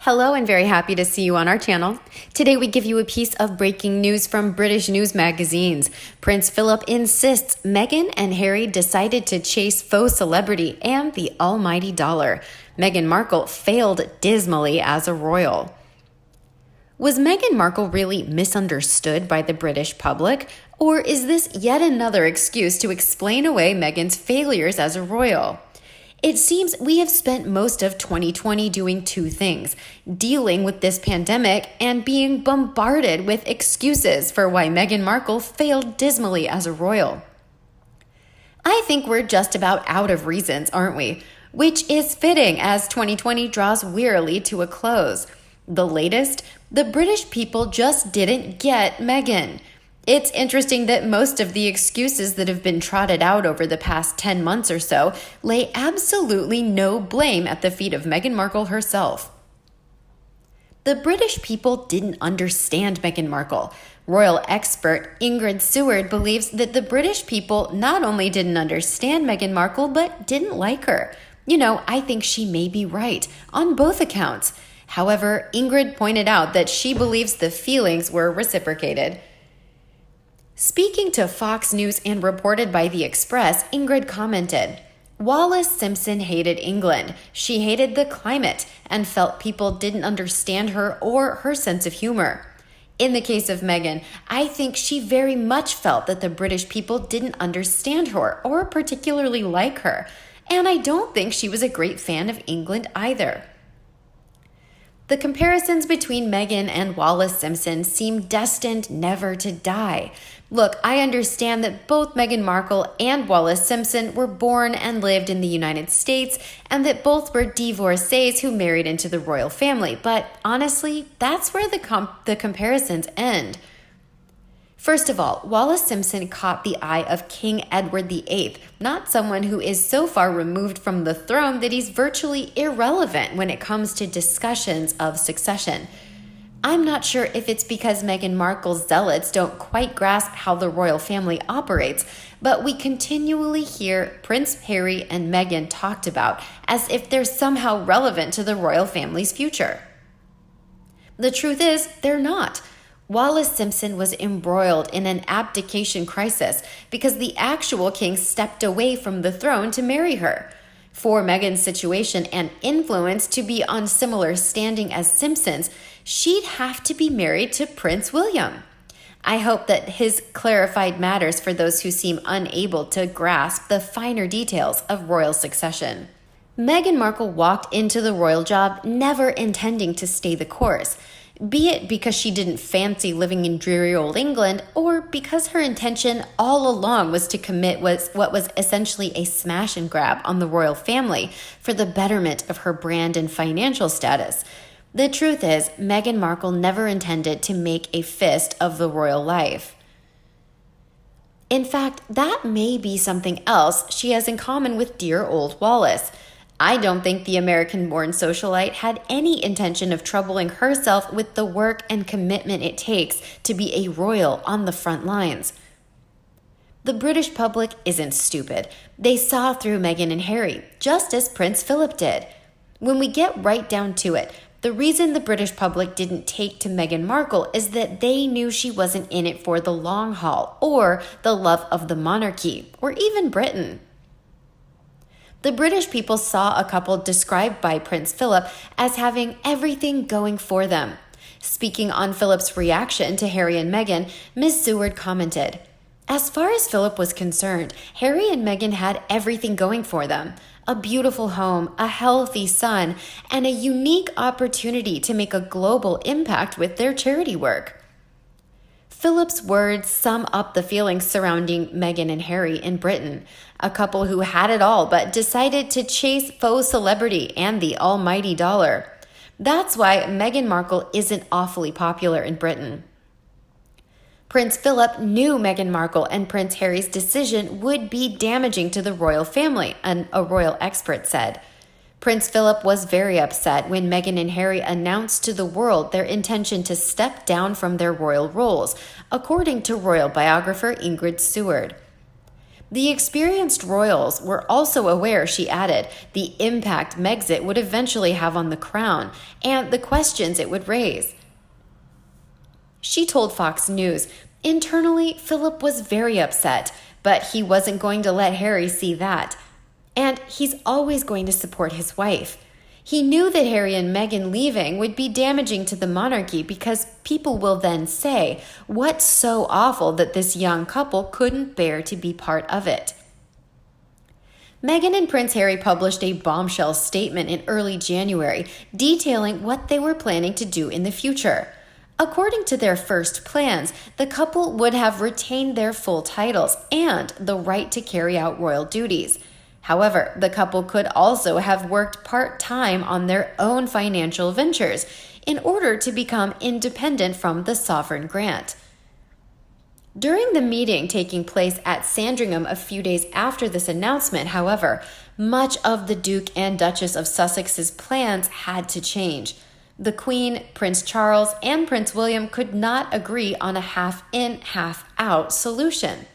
Hello and very happy to see you on our channel. Today we give you a piece of breaking news from British news magazines. Prince Philip insists Meghan and Harry decided to chase faux celebrity and the almighty dollar. Meghan Markle failed dismally as a royal. Was Meghan Markle really misunderstood by the British public? Or is this yet another excuse to explain away Meghan's failures as a royal? It seems we have spent most of 2020 doing two things: dealing with this pandemic and being bombarded with excuses for why Meghan Markle failed dismally as a royal. I think we're just about out of reasons, aren't we? Which is fitting as 2020 draws wearily to a close. The latest, the British people just didn't get Meghan. It's interesting that most of the excuses that have been trotted out over the past 10 months or so lay absolutely no blame at the feet of Meghan Markle herself. The British people didn't understand Meghan Markle. Royal expert Ingrid Seward believes that the British people not only didn't understand Meghan Markle, but didn't like her. I think she may be right on both accounts. However, Ingrid pointed out that she believes the feelings were reciprocated. Speaking to Fox News and reported by The Express, Ingrid commented, "Wallis Simpson hated England. She hated the climate and felt people didn't understand her or her sense of humor. In the case of Meghan, I think she very much felt that the British people didn't understand her or particularly like her. And I don't think she was a great fan of England either." The comparisons between Meghan and Wallis Simpson seem destined never to die. Look, I understand that both Meghan Markle and Wallis Simpson were born and lived in the United States, and that both were divorcees who married into the royal family, but honestly, that's where the comparisons end. First of all, Wallis Simpson caught the eye of King Edward VIII, not someone who is so far removed from the throne that he's virtually irrelevant when it comes to discussions of succession. I'm not sure if it's because Meghan Markle's zealots don't quite grasp how the royal family operates, but we continually hear Prince Harry and Meghan talked about as if they're somehow relevant to the royal family's future. The truth is, they're not. Wallis Simpson was embroiled in an abdication crisis because the actual king stepped away from the throne to marry her. For Meghan's situation and influence to be on similar standing as Simpson's, she'd have to be married to Prince William. I hope that his clarified matters for those who seem unable to grasp the finer details of royal succession. Meghan Markle walked into the royal job never intending to stay the course, be it because she didn't fancy living in dreary old England, or because her intention all along was to commit what was essentially a smash and grab on the royal family for the betterment of her brand and financial status. The truth is, Meghan Markle never intended to make a fist of the royal life. In fact, that may be something else she has in common with dear old Wallis. I don't think the American-born socialite had any intention of troubling herself with the work and commitment it takes to be a royal on the front lines. The British public isn't stupid. They saw through Meghan and Harry, just as Prince Philip did. When we get right down to it, the reason the British public didn't take to Meghan Markle is that they knew she wasn't in it for the long haul, or the love of the monarchy, or even Britain. The British people saw a couple described by Prince Philip as having everything going for them. Speaking on Philip's reaction to Harry and Meghan, Ms. Seward commented, "As far as Philip was concerned, Harry and Meghan had everything going for them. A beautiful home, a healthy son, and a unique opportunity to make a global impact with their charity work." Philip's words sum up the feelings surrounding Meghan and Harry in Britain, a couple who had it all but decided to chase faux celebrity and the almighty dollar. That's why Meghan Markle isn't awfully popular in Britain. Prince Philip knew Meghan Markle and Prince Harry's decision would be damaging to the royal family, a royal expert said. Prince Philip was very upset when Meghan and Harry announced to the world their intention to step down from their royal roles, according to royal biographer Ingrid Seward. The experienced royals were also aware, she added, the impact Megxit would eventually have on the crown and the questions it would raise. She told Fox News, internally, Philip was very upset, but he wasn't going to let Harry see that. And he's always going to support his wife. He knew that Harry and Meghan leaving would be damaging to the monarchy because people will then say, what's so awful that this young couple couldn't bear to be part of it? Meghan and Prince Harry published a bombshell statement in early January detailing what they were planning to do in the future. According to their first plans, the couple would have retained their full titles and the right to carry out royal duties. However, the couple could also have worked part-time on their own financial ventures in order to become independent from the sovereign grant. During the meeting taking place at Sandringham a few days after this announcement, however, much of the Duke and Duchess of Sussex's plans had to change. The Queen, Prince Charles, and Prince William could not agree on a half-in, half-out solution.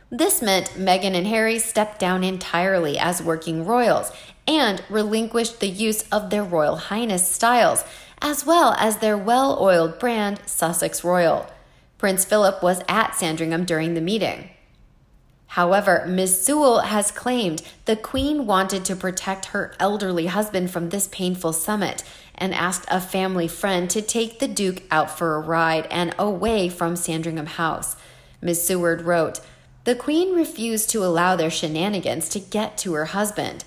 This meant Meghan and Harry stepped down entirely as working royals and relinquished the use of their Royal Highness styles, as well as their well-oiled brand, Sussex Royal. Prince Philip was at Sandringham during the meeting. However, Ms. Sewell has claimed the Queen wanted to protect her elderly husband from this painful summit and asked a family friend to take the Duke out for a ride and away from Sandringham House. Ms. Seward wrote, "The Queen refused to allow their shenanigans to get to her husband."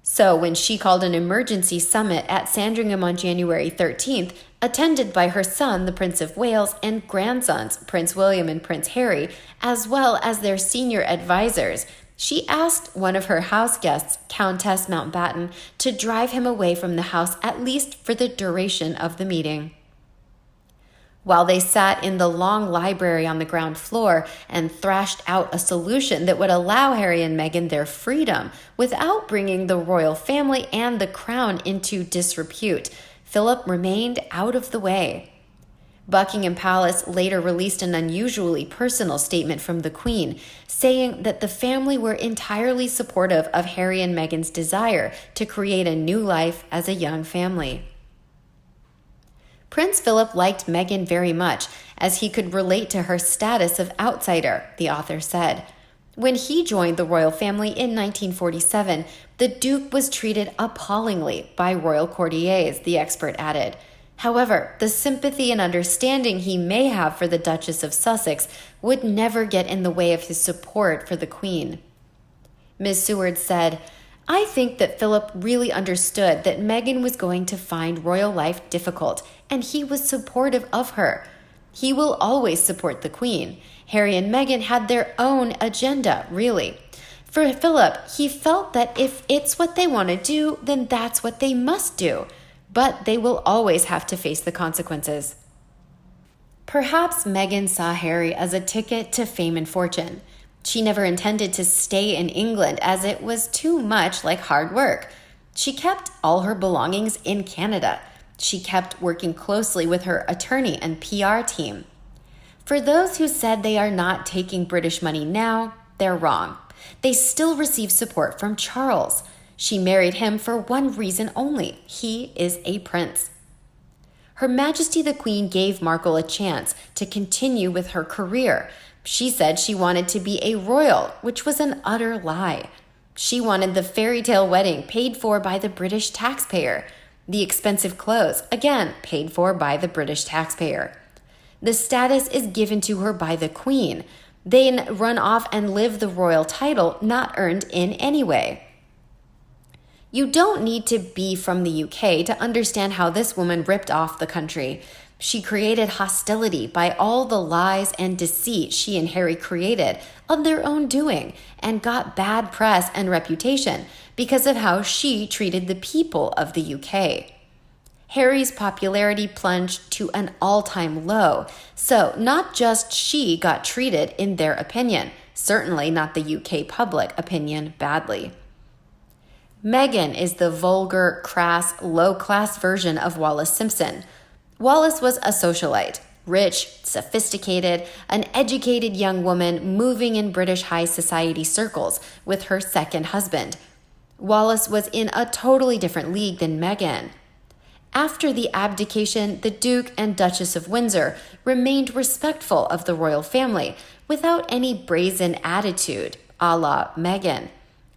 So when she called an emergency summit at Sandringham on January 13th, attended by her son, the Prince of Wales, and grandsons, Prince William and Prince Harry, as well as their senior advisors, she asked one of her house guests, Countess Mountbatten, to drive him away from the house at least for the duration of the meeting. While they sat in the long library on the ground floor and thrashed out a solution that would allow Harry and Meghan their freedom without bringing the royal family and the crown into disrepute, Philip remained out of the way. Buckingham Palace later released an unusually personal statement from the Queen, saying that the family were entirely supportive of Harry and Meghan's desire to create a new life as a young family. Prince Philip liked Meghan very much, as he could relate to her status of outsider, the author said. When he joined the royal family in 1947, the Duke was treated appallingly by royal courtiers, the expert added. However, the sympathy and understanding he may have for the Duchess of Sussex would never get in the way of his support for the Queen. Ms. Seward said, "I think that Philip really understood that Meghan was going to find royal life difficult, and he was supportive of her. He will always support the Queen. Harry and Meghan had their own agenda, really. For Philip, he felt that if it's what they want to do, then that's what they must do. But they will always have to face the consequences." Perhaps Meghan saw Harry as a ticket to fame and fortune. She never intended to stay in England as it was too much like hard work. She kept all her belongings in Canada. She kept working closely with her attorney and PR team. For those who said they are not taking British money now, they're wrong. They still receive support from Charles. She married him for one reason only. He is a prince. Her Majesty the Queen gave Markle a chance to continue with her career. She said she wanted to be a royal, which was an utter lie. She wanted the fairy tale wedding paid for by the British taxpayer. The expensive clothes, again, paid for by the British taxpayer. The status is given to her by the Queen. They run off and live the royal title not earned in any way. You don't need to be from the UK to understand how this woman ripped off the country. She created hostility by all the lies and deceit she and Harry created of their own doing and got bad press and reputation because of how she treated the people of the UK. Harry's popularity plunged to an all-time low, so not just she got treated, in their opinion, certainly not the UK public opinion, badly. Meghan is the vulgar, crass, low-class version of Wallis Simpson. Wallis was a socialite. rich, sophisticated, an educated young woman moving in British high society circles with her second husband. Wallis was in a totally different league than Meghan. After the abdication, the Duke and Duchess of Windsor remained respectful of the royal family without any brazen attitude, a la Meghan.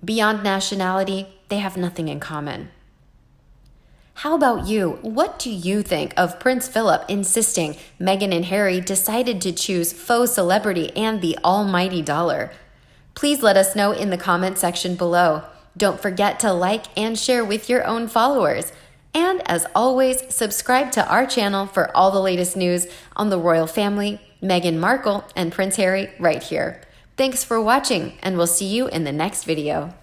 Beyond nationality, they have nothing in common. How about you? What do you think of Prince Philip insisting Meghan and Harry decided to choose Faux Celebrity and the Almighty Dollar? Please let us know in the comment section below. Don't forget to like and share with your own followers. And as always, subscribe to our channel for all the latest news on the royal family, Meghan Markle, and Prince Harry right here. Thanks for watching, and we'll see you in the next video.